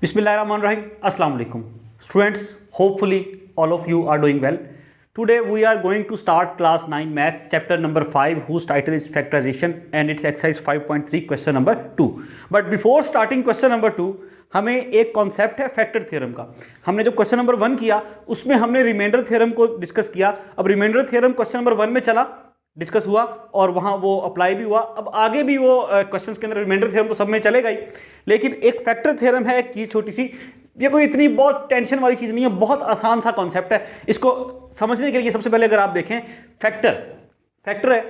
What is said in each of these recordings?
Bismillahirrahmanirrahim. Assalamu alaikum. Students, hopefully all of you are doing well. Today we are going to start class 9 maths chapter number 5 whose title is factorization and it's exercise 5.3 question number 2. But before starting question number 2 हमें एक concept है factor theorem का। हमने जो question number 1 किया उसमें हमने remainder theorem को डिस्कस किया। अब रिमाइंडर थ्योरम क्वेश्चन नंबर 1 में चला, डिस्कस हुआ और वहाँ वो अप्लाई भी हुआ। अब आगे भी वो क्वेश्चंस के अंदर रिमाइंडर थ्योरम तो सब में चलेगा ही, लेकिन एक फैक्टर थ्योरम है, एक चीज़ छोटी सी, ये कोई इतनी बहुत टेंशन वाली चीज़ नहीं है, बहुत आसान सा कॉन्सेप्ट है। इसको समझने के लिए सबसे पहले अगर आप देखें फैक्टर है,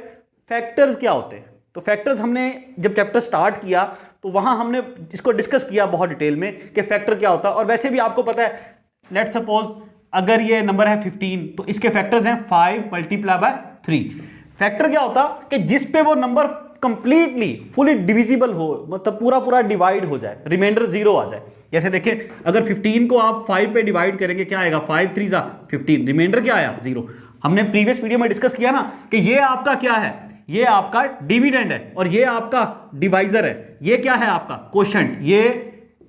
फैक्टर्स क्या होते हैं। तो फैक्टर्स हमने जब चैप्टर स्टार्ट किया तो वहाँ हमने इसको डिस्कस किया बहुत डिटेल में कि फैक्टर क्या होता है। और वैसे भी आपको पता है, लेट्स सपोज अगर ये नंबर है 15 तो इसके फैक्टर्स हैं 5 मल्टीप्लाई बाय 3। फैक्टर क्या होता कि जिस पे वो नंबर कंप्लीटली फुली डिविजिबल हो, मतलब पूरा डिवाइड हो जाए, रिमाइंडर 0 आ जाए। जैसे देखिए अगर 15 को आप 5 पे डिवाइड करेंगे क्या आएगा, 5 3 जा 15, रिमाइंडर क्या आया 0। हमने प्रीवियस वीडियो में डिस्कस किया ना कि ये आपका क्या है, ये आपका डिविडेंड है और ये आपका डिवाइजर है। ये क्या है आपका कोशेंट, ये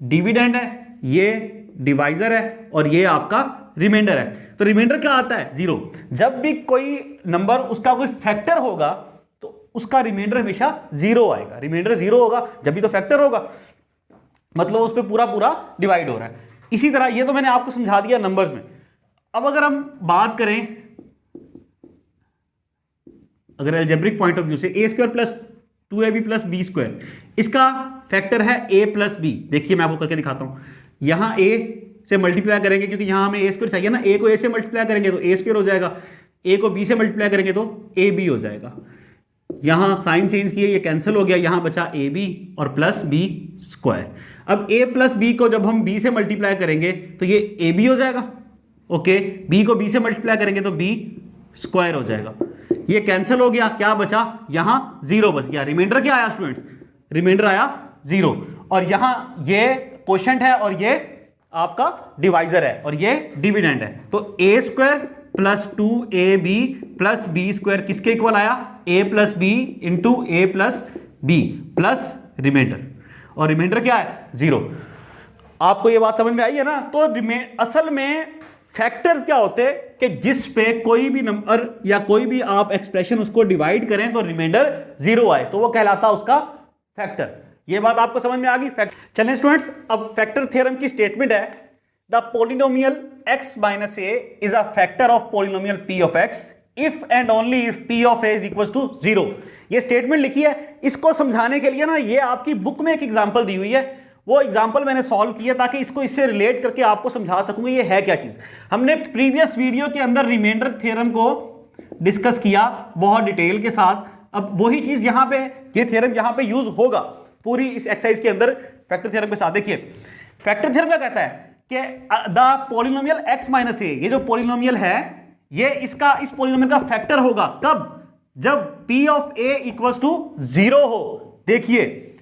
डिविडेंड है, ये डिवाइजर है और ये आपका रिमाइंडर है। तो रिमाइंडर क्या आता है 0। जब भी कोई नंबर उसका कोई फैक्टर होगा तो उसका रिमाइंडर हमेशा 0 आएगा। रिमाइंडर 0 होगा जब भी तो फैक्टर होगा, मतलब उस पर पूरा डिवाइड हो रहा है। इसी तरह ये तो मैंने आपको समझा दिया नंबर्स में। अब अगर हम बात करें अगर अलजेब्रिक पॉइंट ऑफ व्यू से, a square plus 2ab plus B square, इसका फैक्टर है a प्लस बी। देखिए मैं आपको करके दिखाता हूं। यहां a से मल्टीप्लाई करेंगे क्योंकि यहां हमें a स्क्वायर चाहिए ना, a को a से मल्टीप्लाई करेंगे तो a स्क्वायर हो जाएगा, a को b से मल्टीप्लाई करेंगे तो ab हो जाएगा। यहां साइन चेंज किए, ये कैंसिल हो गया, यहां बचा ab और प्लस b स्क्वायर। अब a प्लस b को जब हम b से मल्टीप्लाई करेंगे तो ये ab हो जाएगा, ओके। b को b से मल्टीप्लाई करेंगे तो b स्क्वायर हो जाएगा। ये कैंसिल हो गया, क्या बचा, यहां 0 बच गया। रिमाइंडर क्या आया स्टूडेंट्स, रिमाइंडर आया 0। और यहां ये कोशेंट है और ये आपका डिवाइजर है और ये डिविडेंड है। तो a square plus 2ab plus B square किसके इक्वल आया, a plus B into A plus B plus reminder. और रिमाइंडर क्या है 0। आपको ये बात समझ में आई है ना। तो असल में फैक्टर्स क्या होते हैं कि जिस पे कोई भी नंबर या कोई भी आप एक्सप्रेशन उसको डिवाइड करें तो रिमाइंडर 0 आए तो वो कहलाता है उसका फैक्टर। ये बात आपको समझ में आ गई। चलें स्टूडेंट्स, अब फैक्टर थ्योरम की स्टेटमेंट है, the polynomial x minus a is a factor of polynomial p of x if and only if p of a is equal to 0। ये स्टेटमेंट लिखी है। इसको समझाने के लिए ना ये आपकी बुक में एक एग्जांपल दी हुई है, वो एग्जाम्पल मैंने सॉल्व किया ताकि इसको इससे रिलेट करके आपको समझा सकूंगा ये है क्या चीज। हमने प्रीवियस वीडियो के अंदर रिमाइंडर थ्योरम को डिस्कस किया बहुत डिटेल के साथ। अब वही चीज यहां पे, ये थ्योरम यहां पे यूज होगा पूरी इस एक्सरसाइज के अंदर फैक्टर थ्योरम के साथ। देखिए फैक्टर थ्योरम क्या कहता है कि द पॉलिनोमियल x माइनस ए, ये जो पॉलिनोमियल है ये इसका इस पॉलिनोमियल का फैक्टर होगा कब, जब p of a equals to 0 हो। देखिए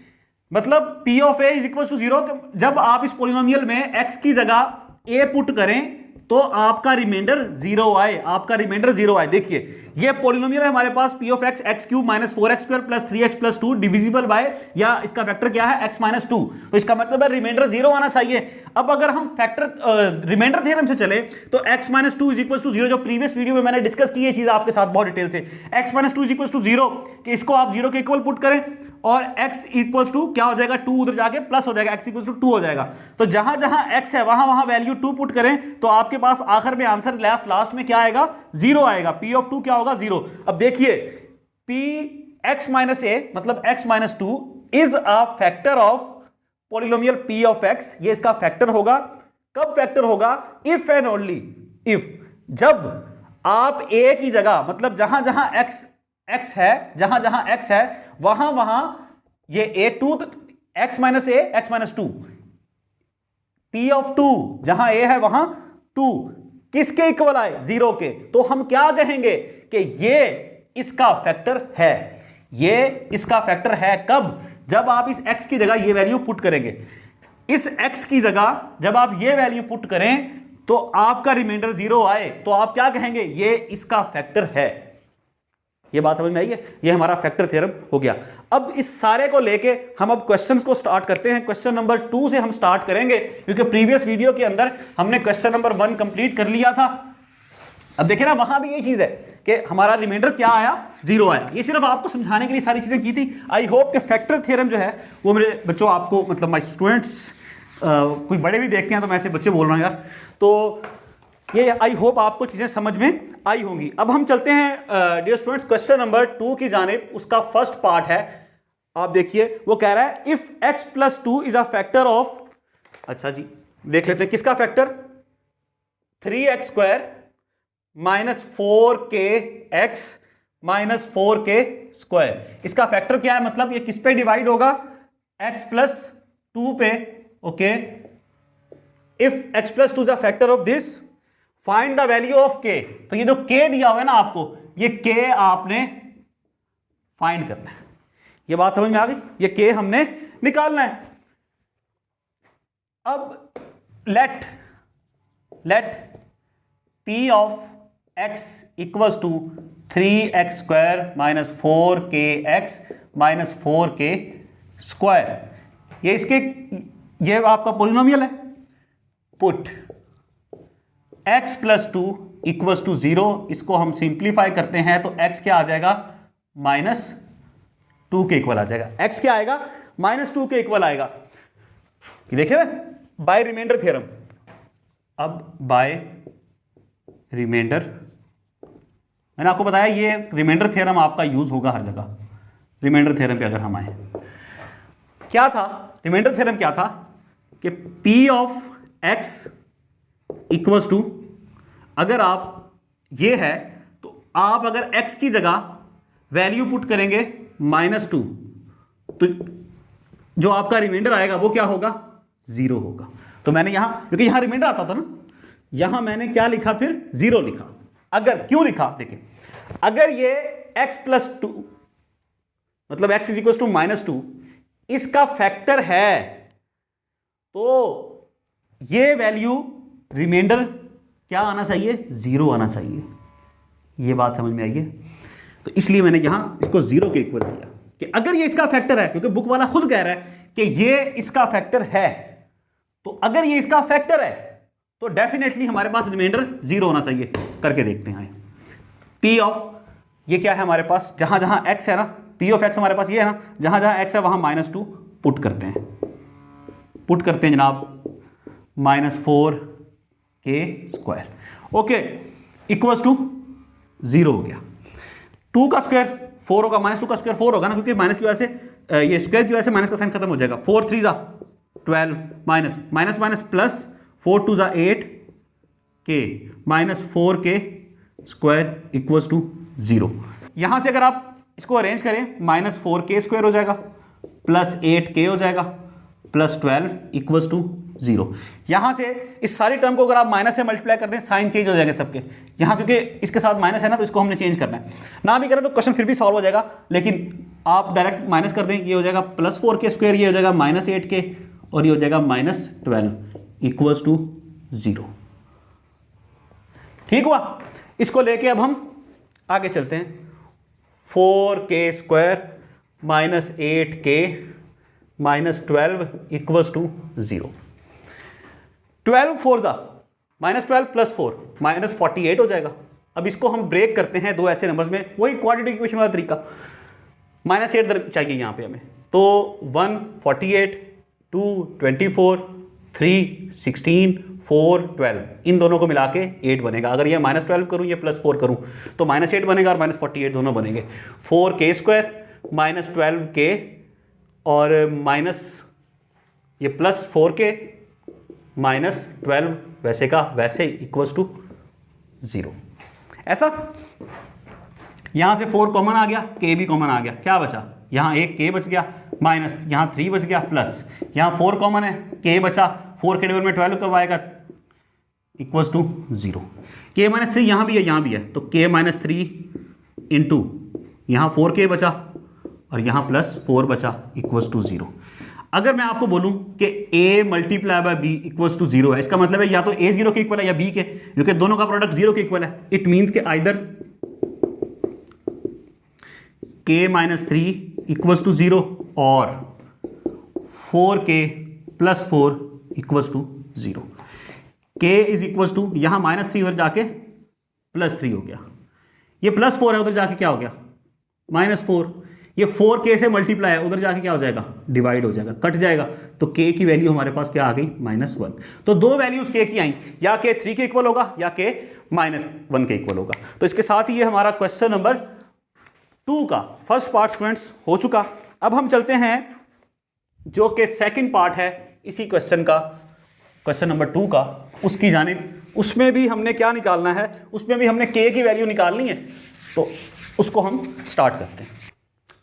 मतलब p of a is equal to 0, जब आप इस पॉलिनोमियल में x की जगह a पुट करें तो आपका रिमाइंडर 0 आए, आपका रिमाइंडर 0 आए। देखिए ये पॉलिनोमियल है हमारे पास p of x x cube minus 4x square plus 3x plus 2 divisible by, या इसका फैक्टर क्या है x माइनस 2। तो इसका मतलब है रिमाइंडर 0 आना चाहिए। अब अगर हम फैक्टर रिमाइंडर थ्योरम से चले तो x minus 2 is equal to 0, जो प्रीवियस वीडियो में मैंने डिस्कस की ये चीज आपके साथ बहुत डिटेल से, x minus 2 is equal to 0 कि इसको आप 0 के इक्वल पुट करें और x इक्वल्स टू क्या हो जाएगा, 2 उधर जाके प्लस हो जाएगा, x इक्वल्स टू 2 हो जाएगा। तो जहां जहां x है वहां वहां वैल्यू 2 पुट करें तो आपके पास आखिर में आंसर लास्ट में क्या आएगा, 0 आएगा। p ऑफ 2 क्या होगा, 0। अब देखिए p x माइनस a मतलब x minus 2 is a factor of polynomial p of x। ये इसका फैक्टर होगा। कब फैक्टर होगा, इफ एंड ओनली इफ, जब आप a की जगह मतलब जहां जहां x है, जहां जहां x है वहां वहां ये a2 x minus a x minus 2, p of 2 जहां a है वहां 2 किसके इक्वल आए, 0 के। तो हम क्या कहेंगे कि ये इसका फैक्टर है। ये इसका फैक्टर है कब, जब आप इस x की जगह ये वैल्यू पुट करेंगे। इस x की जगह जब आप ये वैल्यू पुट करें तो आपका रिमाइंडर 0 आए तो आप क्या कहेंगे, ये इसका फैक्टर है। ये बात समझ में आई है? ये हमारा फैक्टर थ्योरम हो गया। अब इस सारे को लेके हम अब क्वेश्चंस को स्टार्ट करते हैं। क्वेश्चन नंबर 2 से हम स्टार्ट करेंगे, क्योंकि प्रीवियस वीडियो के अंदर हमने क्वेश्चन नंबर 1 कंप्लीट कर लिया था। अब देखिए ना, वहां भी ये चीज है कि हमारा रिमाइंडर क्या आया, 0 आया। ये सिर्फ आपको समझाने के लिए सारी चीजें की थी। आई होप कि फैक्टर थ्योरम जो है वो मेरे बच्चों आपको, मतलब माय स्टूडेंट्स, कोई बड़े भी देखते हैं तो मैं ऐसे बच्चे बोल रहा हूँ यार, तो ये आई होप आपको चीजें समझ में आई होंगी। अब हम चलते हैं डियर स्टूडेंट्स क्वेश्चन नंबर 2 की जानिब। उसका फर्स्ट पार्ट है, आप देखिए, वो कह रहा है if x + 2 is a factor of, अच्छा जी देख लेते हैं किसका फैक्टर, 3x² - 4kx - 4k²। इसका फैक्टर क्या है, मतलब ये किस पे डिवाइड होगा, x + 2 पे। Okay, if x + 2 is a factor of this, find the value of k। तो ये जो k दिया हुआ है ना आपको, ये k आपने फाइंड करना है। ये बात समझ में आ गई? ये k हमने निकालना है। अब late p of x = 3x² - 4kx - 4k²। ये आपका पॉलिनोमियल है। पुट x + 2 = 0, इसको हम सिंप्लीफाई करते हैं तो x क्या आ जाएगा, -2 के इक्वल आ जाएगा। x क्या आएगा, -2 के इक्वल आएगा। देखिए बाय रिमाइंडर थ्योरम। अब बाय रिमाइंडर, मैंने आपको बताया ये रिमाइंडर थ्योरम आपका यूज होगा हर जगह। रिमाइंडर थ्योरम पे अगर हम आए, क्या था रिमाइंडर थ्योरम, क्या था कि p ऑफ x = 2, अगर आप ये है तो आप अगर x की जगह वैल्यू पुट करेंगे -2, तो जो आपका रिमाइंडर आएगा वो क्या होगा, 0 होगा। तो मैंने यहां, क्योंकि यहां रिमाइंडर आता था ना, यहां मैंने क्या लिखा, फिर 0 लिखा। अगर क्यों लिखा, देखिए, अगर ये x + 2 मतलब x = -2 इसका फैक्टर है, तो ये वैल्यू रिमाइंडर क्या आना चाहिए, 0 आना चाहिए। ये बात समझ में आई है? तो इसलिए मैंने यहां इसको 0 के इक्वल किया कि अगर ये इसका फैक्टर है, क्योंकि बुक वाला खुद कह रहा है कि ये इसका फैक्टर है, तो अगर ये इसका फैक्टर है तो डेफिनेटली हमारे पास रिमाइंडर 0 होना चाहिए। करके देखते हैं। p ऑफ, ये क्या है हमारे पास, जहां जहां x है ना, p ऑफ x हमारे पास ये है ना, जहां जहां x है वहां -2 पुट करते हैं जनाब, -4k²। ओके, = 0 हो गया। 2 का स्क्वायर 4 होगा, -2 का स्क्वायर 4 होगा ना, क्योंकि माइनस की वजह से, ये स्क्वायर की वजह से माइनस का साइन खत्म हो जाएगा। 4 3 = 12, माइनस प्लस 4 2 = 8 k -4k² = 0। यहां से अगर आप इसको अरेंज करें, -4k² हो जाएगा, +8k हो जाएगा, +12 = 0। यहां से इस सारी टर्म को अगर आप माइनस से मल्टीप्लाई कर दें, साइन चेंज हो जाएंगे सबके। यहां क्योंकि इसके साथ माइनस है ना, तो इसको हमने चेंज करना है। ना भी करें तो क्वेश्चन फिर भी सॉल्व हो जाएगा, लेकिन आप डायरेक्ट माइनस कर दें, ये हो जाएगा +4k², ये हो जाएगा -8k, और ये हो जाएगा -12 = 0। ठीक हुआ? इसको लेके अब हम आगे चलते हैं। 4k² - 8k - 12 = 0। 12 4 -12 + 4 -48 हो जाएगा। अब इसको हम ब्रेक करते हैं दो ऐसे नंबर्स में, वही क्वाड्रेटिक इक्वेशन वाला तरीका। -8 चाहिए यहाँ पे हमें, तो 1 48, 2 24, 3 16, 4 12, इन दोनों को मिला के 8 बनेगा। अगर ये -12 करूँ, ये +4 करूँ, तो -8 बनेगा और -48 दोनों बनेंगे। 4k² - 12k और माइनस ये +4k -12 वैसे का वैसे = 0। ऐसा यहां से 4 कॉमन आ गया, k भी कॉमन आ गया, क्या बचा, यहां एक k बच गया, माइनस यहां 3 बच गया, प्लस यहां 4 कॉमन है, k बचा, 4 के टेबल में 12 कब आएगा, = 0। k - 3 यहां भी है, तो k - 3 इंटू यहां 4k बचा और यहां +4 बचा, = 0। अगर मैं आपको बोलूं कि a × b = 0 है, इसका मतलब है या तो a 0 के इक्वल है या b के, क्योंकि दोनों का प्रोडक्ट 0 के इक्वल है। इट मीन्स कि either k minus 3 equals to 0 और 4k plus 4 equals to 0। k is equals to, यहाँ -3 उधर जाके +3 हो गया, ये +4 है उधर जाके क्या हो गया -4, ये 4k से मल्टीप्लाई है उधर जाके क्या हो जाएगा डिवाइड हो जाएगा, कट जाएगा, तो k की वैल्यू हमारे पास क्या आ गई -1। तो दो वैल्यूज k की आई, या k 3 के इक्वल होगा या k -1 के इक्वल होगा। तो इसके साथ ही ये हमारा क्वेश्चन नंबर 2 का फर्स्ट पार्ट स्टूडेंट्स हो चुका। अब हम चलते हैं जो कि सेकंड पार्ट है इसी क्वेश्चन का, क्वेश्चन नंबर 2 का, उसकी जानिब। उसमें भी हमने क्या निकालना है, उसमें भी हमने k की वैल्यू निकालनी है, तो उसको हम स्टार्ट करते हैं।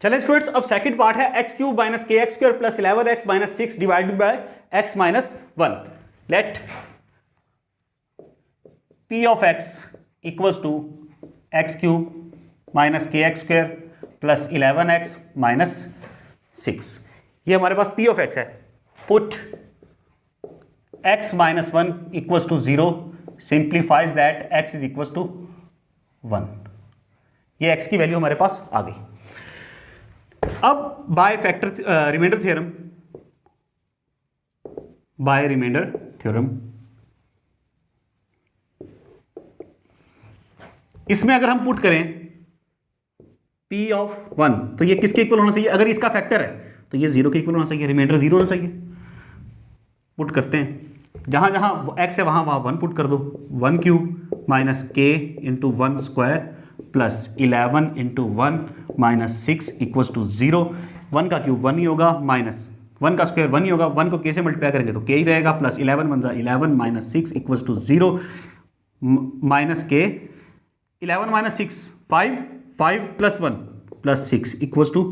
चलिए स्टूडेंट्स, अब सेकंड पार्ट है x³ - kx² + 11x - 6 divided by x - 1। Let p of x equals to x³ - kx² + 11x - 6। ये हमारे पास p ऑफ x है। Put x - 1 equals to 0 simplifies that x is equals to 1। ये x की value हमारे पास आ गई। अब बाय रिमाइंडर थ्योरम, इसमें अगर हम पुट करें p ऑफ 1, तो ये किसके इक्वल होना चाहिए, अगर इसका फैक्टर है तो ये 0 के इक्वल होना चाहिए, रिमाइंडर 0 होना चाहिए। पुट करते हैं, जहां जहां x है वहां 1 पुट कर दो। 1³ - k × 1² + 11 × 1 - 6 इक्वल्स टू 0। 1 का क्यूब 1 ही होगा, -1 का स्क्वायर 1 ही होगा, 1 को k से मल्टीप्लाई करेंगे तो k ही रहेगा, plus 11 × 11 - 6 equals to 0 -k 11 - 6 5 + 1 + 6 equals to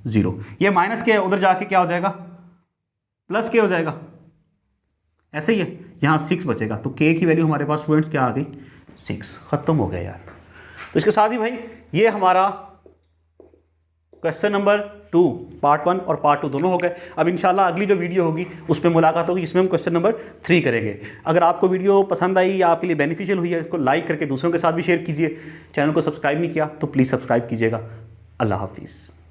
0। ये -k है उधर जाके क्या हो जाएगा +k हो जाएगा, ऐसे ही है, यहाँ 6 बचेगा, तो k की वैल्यू हमारे पास स्टूडेंट्स क्या आ गई 6। खत्म हो गया यार। तो इसके साथ ही भाई ये हमारा क्वेश्चन नंबर 2 पार्ट 1 और पार्ट 2 दोनों हो गए। अब इंशाल्लाह अगली जो वीडियो होगी उस पर मुलाकात होगी, इसमें हम क्वेश्चन नंबर 3 करेंगे। अगर आपको वीडियो पसंद आई या आपके लिए बेनिफिशियल हुई है, इसको लाइक करके दूसरों के साथ भी शेयर कीजिए। चैनल को सब्सक्राइब नहीं किया तो प्लीज़ सब्सक्राइब कीजिएगा। अल्लाह हाफिज़।